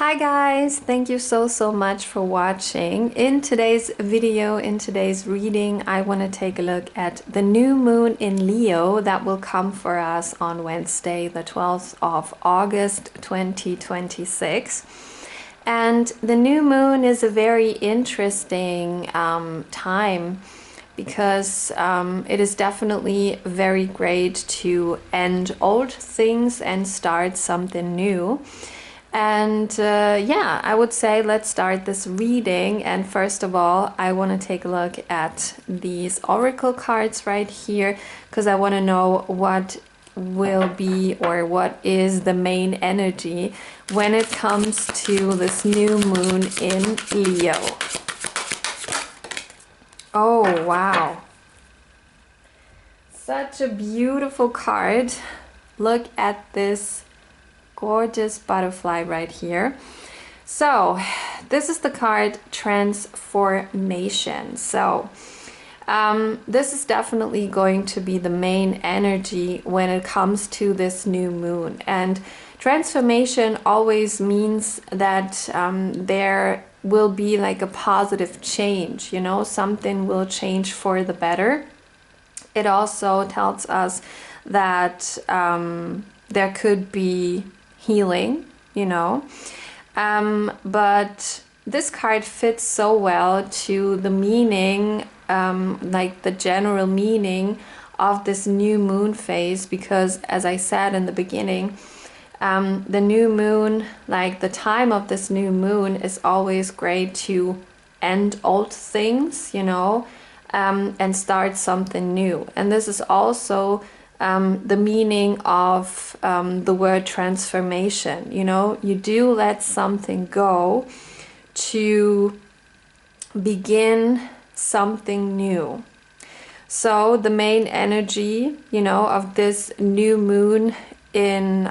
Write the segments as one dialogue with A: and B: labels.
A: Hi guys, thank you so much for watching. In today's video, in today's reading, I want to take a look at the new moon in Leo that will come for us on Wednesday, the 12th of August 2026. And the new moon is a very interesting time because it is definitely very great to end old things and start something new. And yeah, I would say let's start this reading. And first of all, I want to take a look at these oracle cards right here because I want to know what will be or what is the main energy when it comes to this new moon in Leo. Oh, wow. Such a beautiful card. Look at this gorgeous butterfly right here. So this is the card transformation. So this is definitely going to be the main energy when it comes to this new moon. And transformation always means that there will be like a positive change, you know, something will change for the better. It also tells us that there could be healing, you know, but this card fits so well to the meaning, like the general meaning of this new moon phase, because as I said in the beginning, the new moon, like the time of this new moon, is always great to end old things, you know, and start something new. And this is also the meaning of the word transformation. You know, you do let something go to begin something new. So the main energy, you know, of this new moon in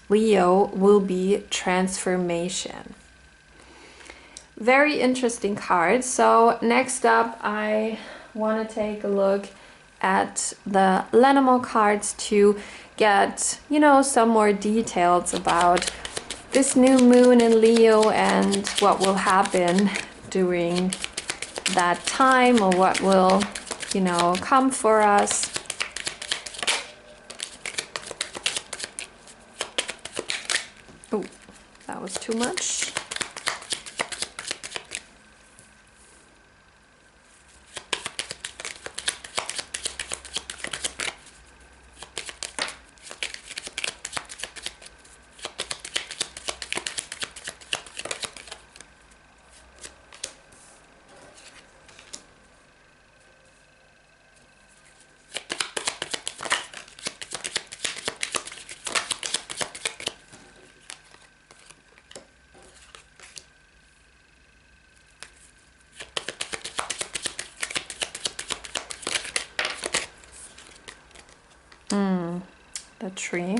A: Leo will be transformation. Very interesting card. So next up, I want to take a look at the Lenormand cards to get, you know, some more details about this new moon in Leo and what will happen during that time, or what will, you know, come for us. Oh, that was too much. The tree.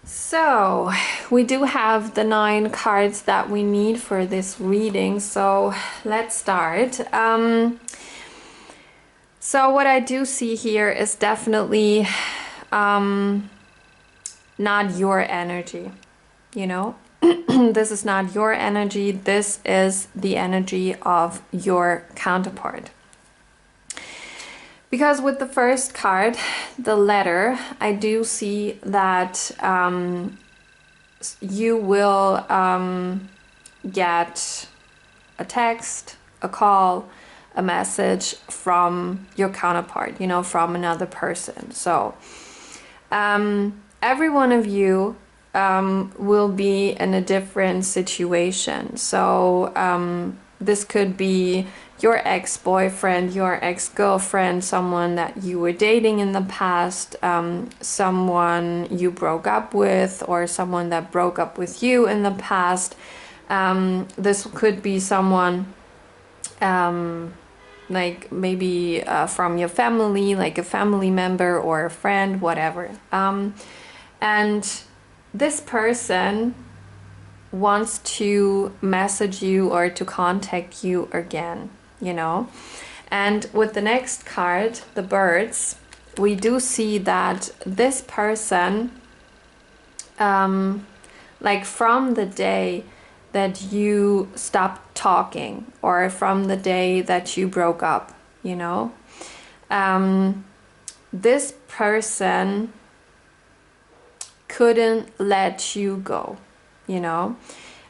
A: So we do have the 9 cards that we need for this reading, so let's start. So what I do see here is definitely not your energy, you know. This is not your energy, this is the energy of your counterpart. Because with the first card, the letter, I do see that you will get a text, a call, a message from your counterpart, you know, from another person. So every one of you will be in a different situation. So this could be your ex-boyfriend, your ex-girlfriend, someone that you were dating in the past, someone you broke up with, or someone that broke up with you in the past. This could be someone like maybe from your family, like a family member or a friend, whatever. And this person wants to message you or to contact you again, you know. And with the next card, the birds, we do see that this person, like from the day that you stopped talking or from the day that you broke up, you know, this person couldn't let you go, you know.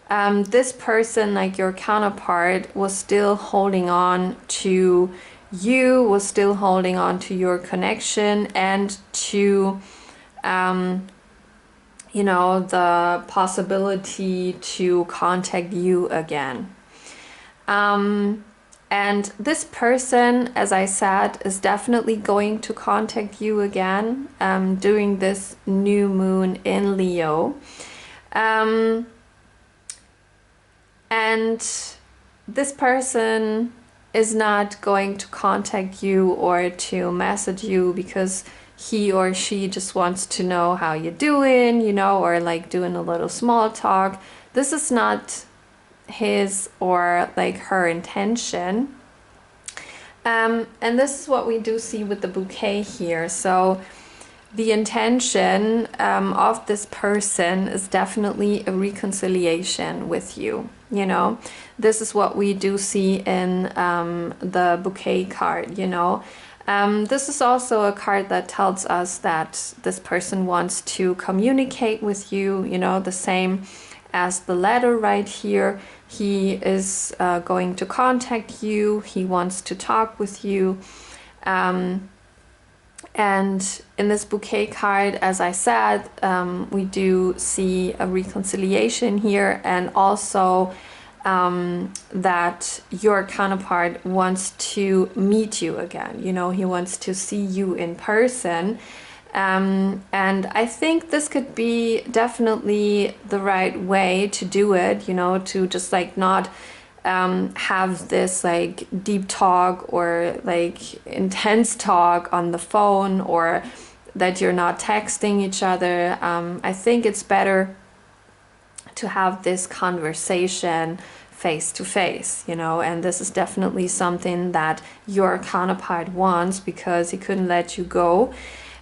A: This person, like your counterpart, was still holding on to you, was still holding on to your connection and to, you know, the possibility to contact you again. And this person, as I said, is definitely going to contact you again during this new moon in Leo. And this person is not going to contact you or to message you because he or she just wants to know how you're doing, you know, or like doing a little small talk. This is not his or like her intention. And this is what we do see with the bouquet here. So the intention of this person is definitely a reconciliation with you, you know. This is what we do see in the bouquet card, you know. This is also a card that tells us that this person wants to communicate with you, you know, the same as the letter right here. He is going to contact you. He wants to talk with you. And in this bouquet card, as I said, we do see a reconciliation here, and also that your counterpart wants to meet you again. You know, he wants to see you in person. And I think this could be definitely the right way to do it, you know, to just like not have this like deep talk or like intense talk on the phone, or that you're not texting each other. I think it's better to have this conversation face to face, you know, and this is definitely something that your counterpart wants because he couldn't let you go.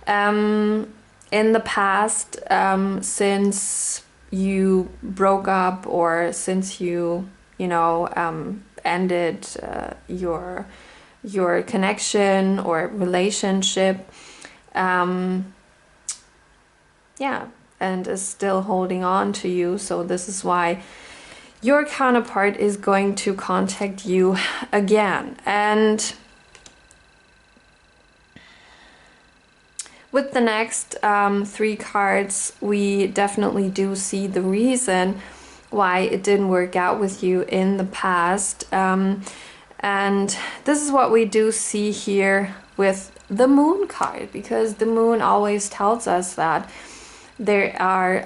A: In the past, since you broke up or since you know, ended your connection or relationship, yeah, and is still holding on to you. So this is why your counterpart is going to contact you again. And with the next 3 cards, we definitely do see the reason why it didn't work out with you in the past. And this is what we do see here with the moon card, because the moon always tells us that there are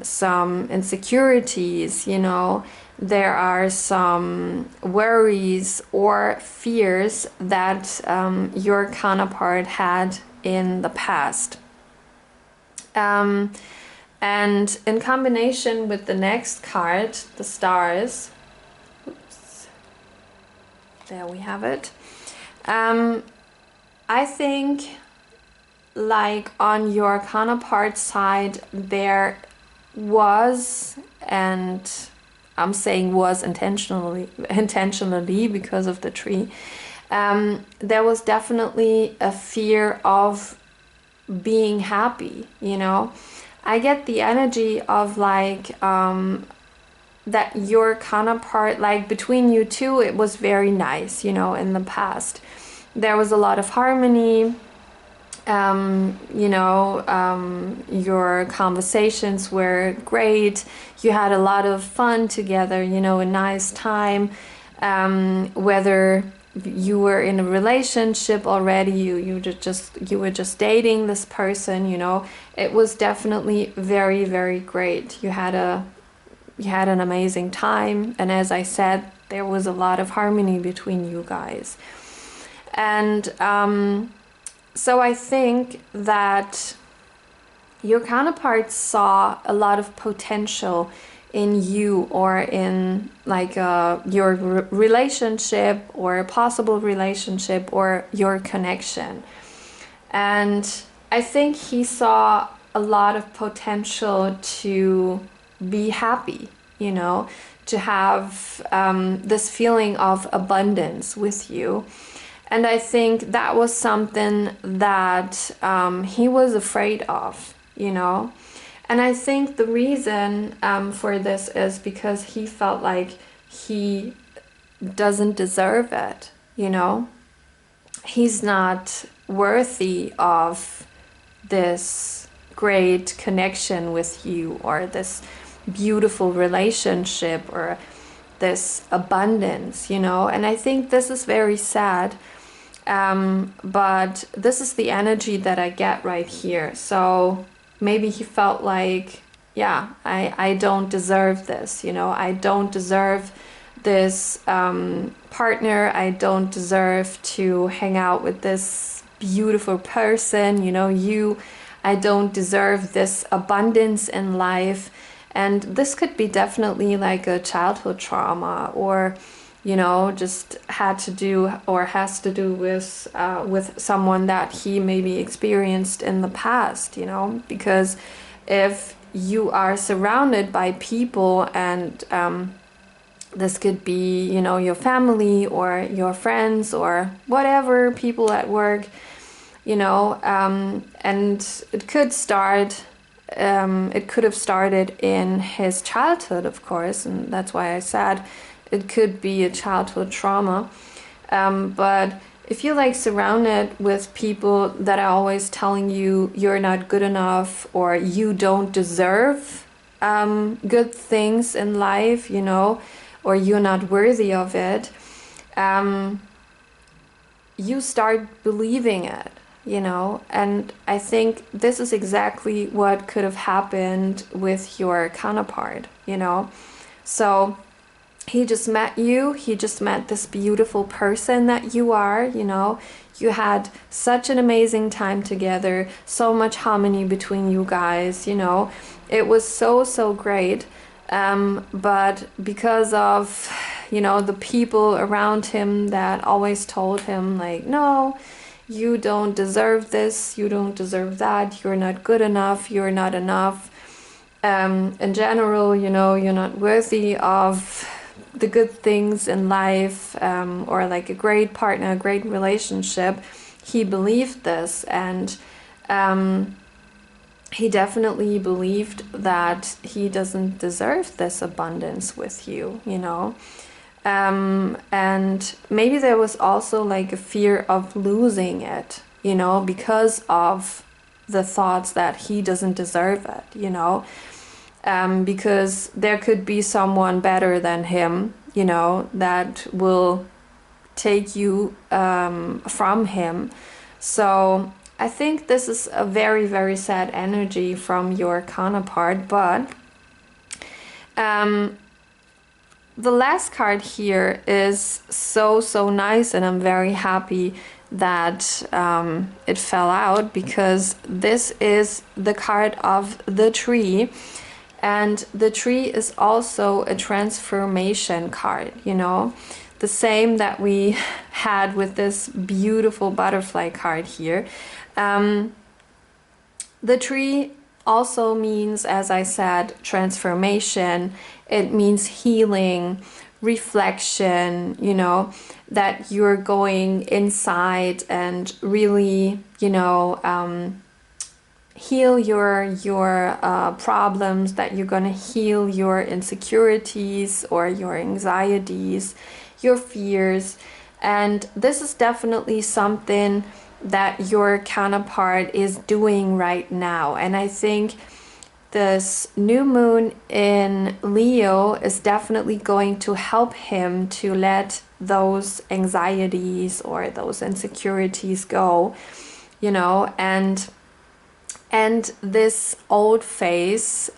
A: some insecurities, you know, there are some worries or fears that your counterpart had in the past. And in combination with the next card, the stars, oops, there we have it. I think like on your counterpart side, there was, and I'm saying was intentionally because of the tree, there was definitely a fear of being happy, you know. I get the energy of like that your counterpart, like between you two, it was very nice, you know, in the past. There was a lot of harmony, you know, your conversations were great. You had a lot of fun together, you know, a nice time. Whether you were in a relationship already, you were just dating this person, you know, it was definitely very, very great. You had an amazing time, and as I said, there was a lot of harmony between you guys. And so I think that your counterpart saw a lot of potential in you, or in like your relationship, or a possible relationship, or your connection. And I think he saw a lot of potential to be happy, you know, to have this feeling of abundance with you. And I think that was something that he was afraid of, you know. And I think the reason for this is because he felt like he doesn't deserve it, you know. He's not worthy of this great connection with you, or this beautiful relationship, or this abundance, you know. And I think this is very sad. But this is the energy that I get right here. So maybe he felt like, yeah, I don't deserve this, you know. I don't deserve this partner. I don't deserve to hang out with this beautiful person, you know. I don't deserve this abundance in life. And this could be definitely like a childhood trauma, or you know, just had to do, or has to do with someone that he maybe experienced in the past, you know. Because if you are surrounded by people, and this could be, you know, your family or your friends or whatever, people at work, you know, and it could start, it could have started in his childhood, of course, and that's why I said it could be a childhood trauma. But if you're like surrounded with people that are always telling you you're not good enough, or you don't deserve good things in life, you know, or you're not worthy of it, you start believing it, you know. And I think this is exactly what could have happened with your counterpart, you know. So he just met you, he just met this beautiful person that you are, you know. You had such an amazing time together, so much harmony between you guys, you know. It was so, so great. But because of, you know, the people around him that always told him like, no, you don't deserve this, you don't deserve that, you're not good enough, you're not enough. In general, you know, you're not worthy of the good things in life, or like a great partner, a great relationship. He believed this, and he definitely believed that he doesn't deserve this abundance with you, you know. And maybe there was also like a fear of losing it, you know, because of the thoughts that he doesn't deserve it, you know. Because there could be someone better than him, you know, that will take you from him. So I think this is a very, very sad energy from your counterpart. But the last card here is so, so nice, and I'm very happy that it fell out, because this is the card of the tree. And the tree is also a transformation card, you know, the same that we had with this beautiful butterfly card here. The tree also means, as I said, transformation. It means healing, reflection, you know, that you're going inside and really, you know, heal your problems, that you're gonna heal your insecurities or your anxieties, your fears. And this is definitely something that your counterpart is doing right now. And I think this new moon in Leo is definitely going to help him to let those anxieties or those insecurities go, you know. And this old phase,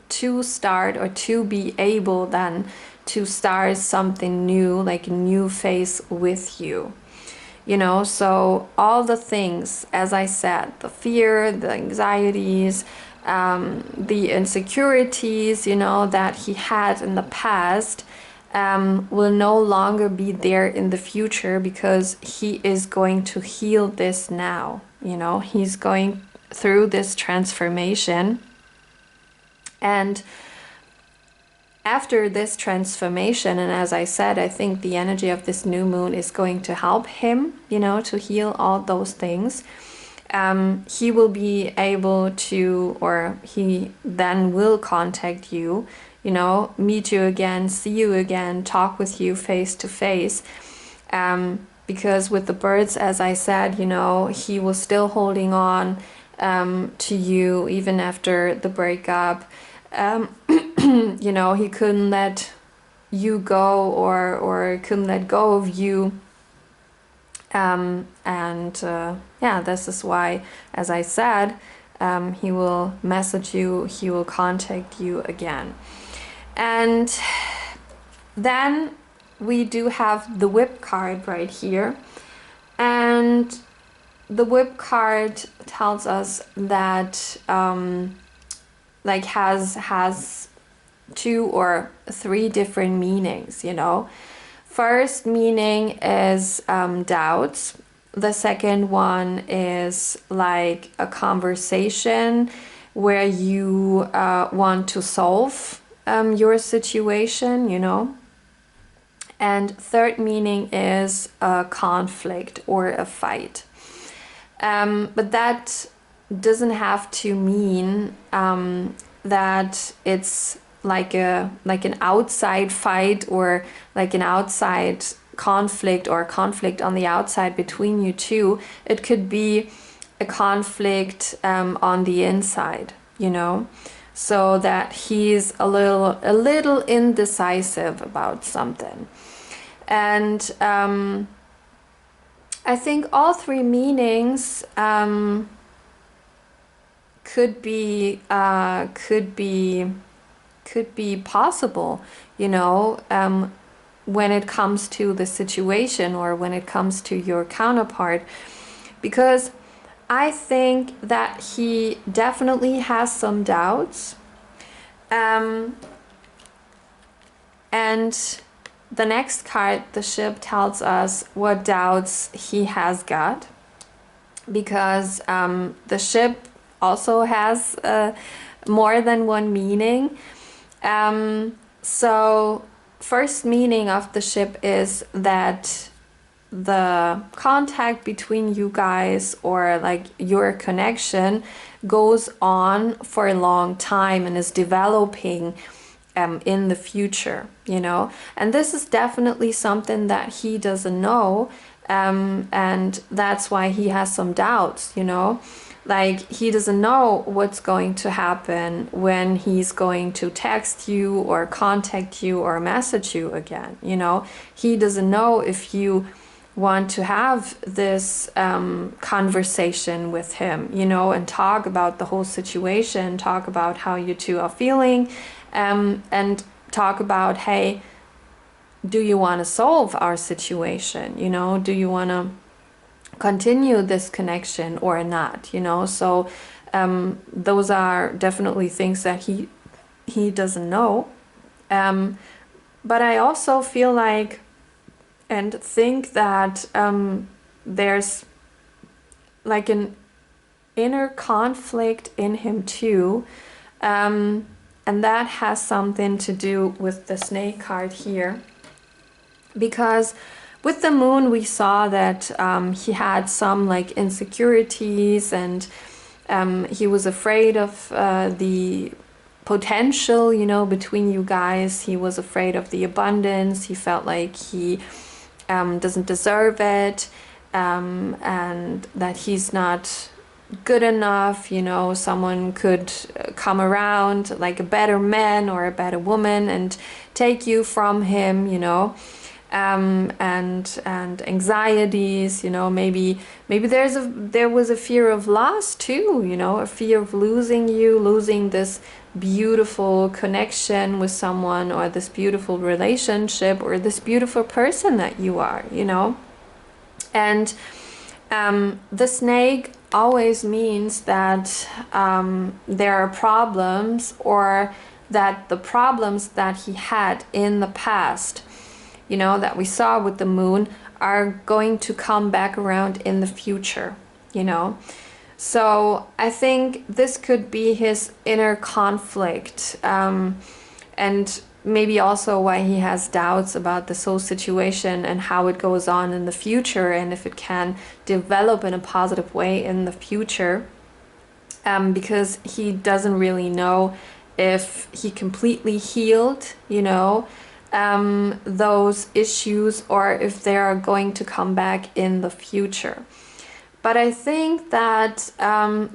A: to start, or to be able then to start something new, like a new phase with you. So all the things, as I said, the fear, the anxieties, the insecurities, that he had in the past, will no longer be there in the future, because he is going to heal this now. He's going through this transformation. And after this transformation, and as I said, I think the energy of this new moon is going to help him, to heal all those things. He will be able to, or he then will contact you, meet you again, see you again, talk with you face to face. Because with the birds, as I said, he was still holding on to you even after the breakup. He couldn't let you go, or couldn't let go of you. This is why, as I said, he will message you, he will contact you again. And then we do have the whip card right here. And the whip card tells us that has 2 or 3 different meanings. First meaning is doubts. The second one is like a conversation where you want to solve your situation, And third meaning is a conflict or a fight. But that doesn't have to mean that it's like an outside fight, or like an outside conflict, or conflict on the outside between you two. It could be a conflict on the inside, so that he's a little indecisive about something. And I think all 3 meanings could be possible, when it comes to the situation, or when it comes to your counterpart, because I think that he definitely has some doubts. And the next card, the ship, tells us what doubts he has got, because the ship also has more than one meaning. So first meaning of the ship is that the contact between you guys, or like your connection, goes on for a long time and is developing in the future, and this is definitely something that he doesn't know, and that's why he has some doubts, like he doesn't know what's going to happen when he's going to text you or contact you or message you again. He doesn't know if you want to have this conversation with him, and talk about the whole situation, talk about how you two are feeling, and talk about, hey, do you want to solve our situation? Do you want to continue this connection or not? So those are definitely things that he doesn't know. But I also feel like and think that there's like an inner conflict in him too, and that has something to do with the snake card here, because with the moon we saw that he had some like insecurities, and he was afraid of the potential, between you guys. He was afraid of the abundance. He felt like he doesn't deserve it, and that he's not good enough. Someone could come around, like a better man or a better woman, and take you from him, and anxieties. You know, maybe there was a fear of loss too. You know, a fear of losing you, losing this beautiful connection with someone, or this beautiful relationship, or this beautiful person that you are. You know, and the snake always means that there are problems, or that the problems that he had in the past, you know, that we saw with the moon, are going to come back around in the future, you know. So I think this could be his inner conflict, and maybe also why he has doubts about this whole situation and how it goes on in the future, and if it can develop in a positive way in the future, because he doesn't really know if he completely healed, you know, those issues, or if they are going to come back in the future. But I think that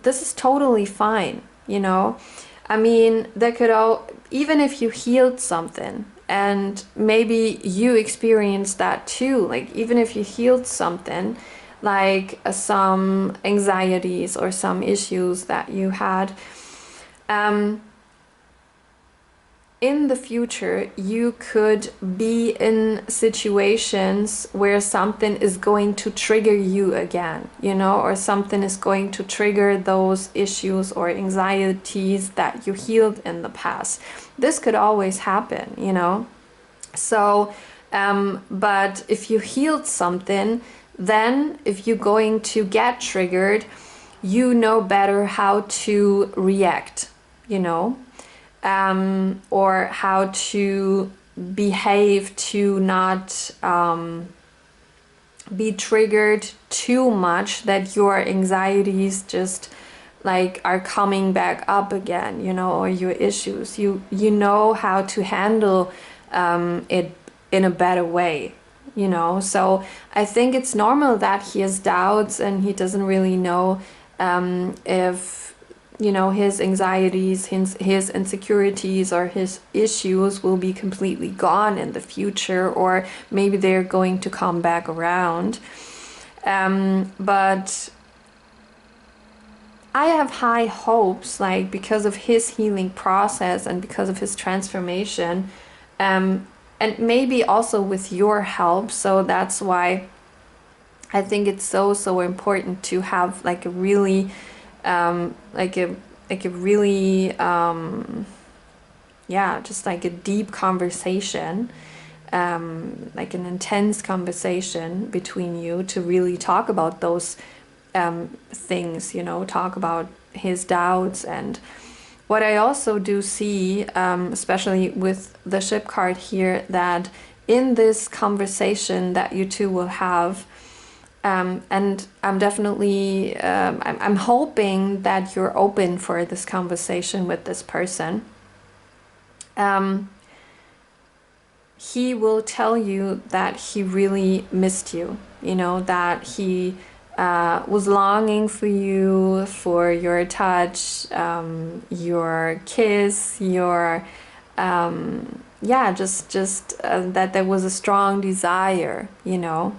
A: this is totally fine, you know. I mean, there could even if you healed something, and maybe you experienced that too, like even if you healed something, like some anxieties or some issues that you had, in the future you could be in situations where something is going to trigger you again, you know, or something is going to trigger those issues or anxieties that you healed in the past. This could always happen, you know. So but if you healed something, then if you're going to get triggered, you know better how to react, you know, or how to behave to not be triggered too much that your anxieties just like are coming back up again, you know, or your issues. You know how to handle it in a better way, you know. So I think it's normal that he has doubts and he doesn't really know if, you know, his anxieties, his insecurities, or his issues will be completely gone in the future, or maybe they're going to come back around. But I have high hopes, like because of his healing process and because of his transformation, and maybe also with your help. So that's why I think it's so important to have like a really like a really just like a deep conversation, like an intense conversation between you, to really talk about those things, you know, talk about his doubts. And what I also do see, especially with the ship card here, that in this conversation that you two will have, and I'm definitely, I'm hoping that you're open for this conversation with this person. He will tell you that he really missed you, you know, that he was longing for you, for your touch, your kiss, your, just that there was a strong desire, you know.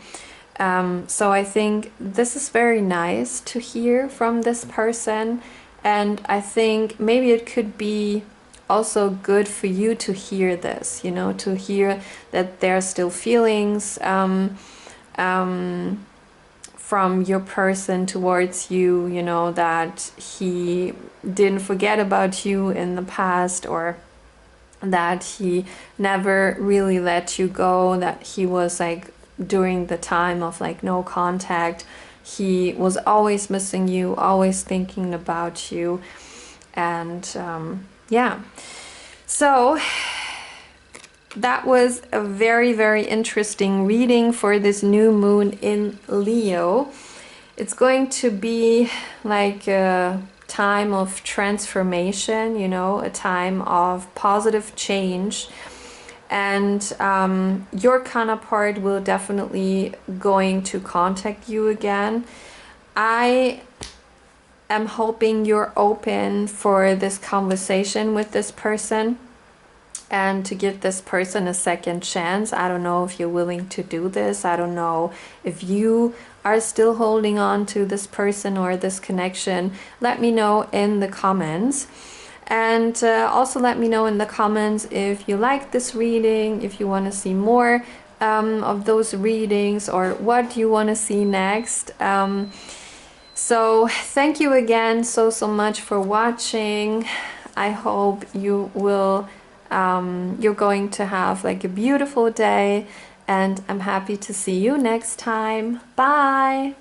A: So I think this is very nice to hear from this person, and I think maybe it could be also good for you to hear this, you know, to hear that there are still feelings from your person towards you, you know, that he didn't forget about you in the past, or that he never really let you go, that he was like, during the time of like no contact, he was always missing you, always thinking about you. And so that was a very interesting reading for this new moon in Leo. It's going to be like a time of transformation, you know, a time of positive change. And your counterpart will definitely going to contact you again. I am hoping you're open for this conversation with this person. and to give this person a second chance. I don't know if you're willing to do this. I don't know if you are still holding on to this person or this connection. Let me know in the comments. And also let me know in the comments if you like this reading, if you want to see more of those readings, or what you want to see next. So thank you again so much for watching. I hope you will you're going to have like a beautiful day, and I'm happy to see you next time. Bye.